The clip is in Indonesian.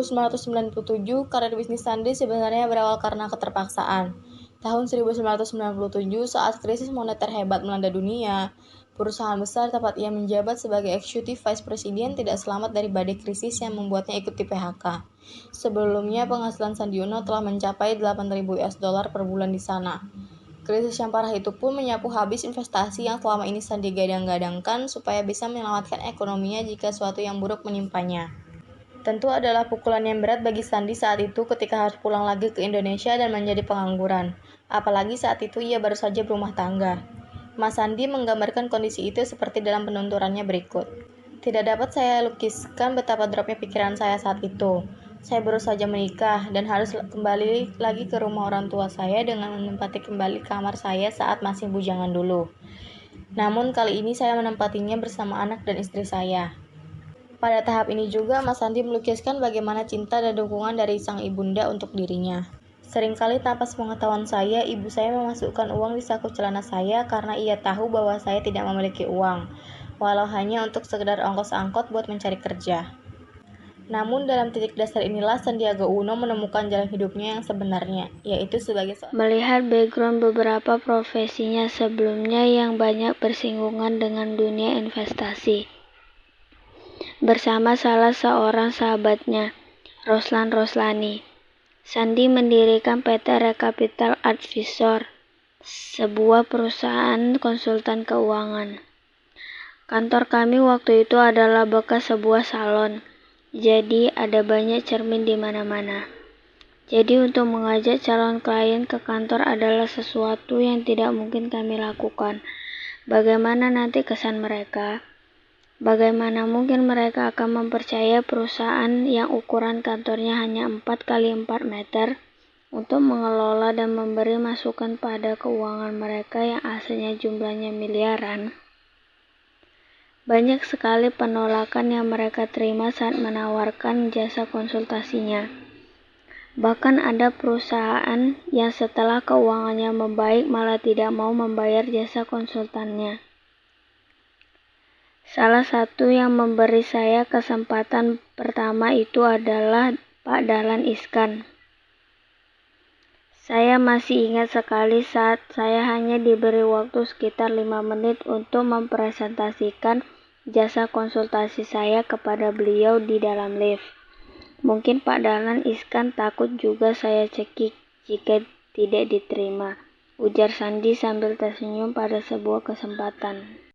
1997, karir bisnis Sandi sebenarnya berawal karena keterpaksaan. Tahun 1997, saat krisis moneter hebat melanda dunia, perusahaan besar tempat ia menjabat sebagai Executive Vice President tidak selamat dari badai krisis yang membuatnya ikut di PHK. Sebelumnya, penghasilan Sandi Uno telah mencapai 8.000 US dollar per bulan di sana. Krisis yang parah itu pun menyapu habis investasi yang selama ini Sandi gadang-gadangkan supaya bisa menyelamatkan ekonominya jika suatu yang buruk menimpanya. Tentu adalah pukulan yang berat bagi Sandi saat itu ketika harus pulang lagi ke Indonesia dan menjadi pengangguran. Apalagi saat itu ia baru saja berumah tangga. Mas Sandi menggambarkan kondisi itu seperti dalam penuturannya berikut. Tidak dapat saya lukiskan betapa dropnya pikiran saya saat itu. Saya baru saja menikah dan harus kembali lagi ke rumah orang tua saya dengan menempati kembali kamar saya saat masih bujangan dulu. Namun kali ini saya menempatinya bersama anak dan istri saya. Pada tahap ini juga Mas Sandi melukiskan bagaimana cinta dan dukungan dari sang ibunda untuk dirinya. Seringkali tanpa sepengetahuan saya, ibu saya memasukkan uang di saku celana saya karena ia tahu bahwa saya tidak memiliki uang, walau hanya untuk sekedar ongkos angkot buat mencari kerja. Namun dalam titik dasar inilah Sandiaga Uno menemukan jalan hidupnya yang sebenarnya, yaitu sebagai melihat background beberapa profesinya sebelumnya yang banyak bersinggungan dengan dunia investasi. Bersama salah seorang sahabatnya, Roslan Roslani, Sandi mendirikan PT Recapital Advisor, sebuah perusahaan konsultan keuangan. Kantor kami waktu itu adalah bekas sebuah salon, jadi ada banyak cermin di mana-mana. Jadi untuk mengajak calon klien ke kantor adalah sesuatu yang tidak mungkin kami lakukan. Bagaimana nanti kesan mereka? Bagaimana mungkin mereka akan mempercaya perusahaan yang ukuran kantornya hanya 4x4 meter untuk mengelola dan memberi masukan pada keuangan mereka yang aslinya jumlahnya miliaran? Banyak sekali penolakan yang mereka terima saat menawarkan jasa konsultasinya. Bahkan ada perusahaan yang setelah keuangannya membaik malah tidak mau membayar jasa konsultannya. Salah satu yang memberi saya kesempatan pertama itu adalah Pak Dahlan Iskan. Saya masih ingat sekali saat saya hanya diberi waktu sekitar 5 menit untuk mempresentasikan jasa konsultasi saya kepada beliau di dalam lift. Mungkin Pak Dahlan Iskan takut juga saya cekik jika tidak diterima, ujar Sandi sambil tersenyum pada sebuah kesempatan.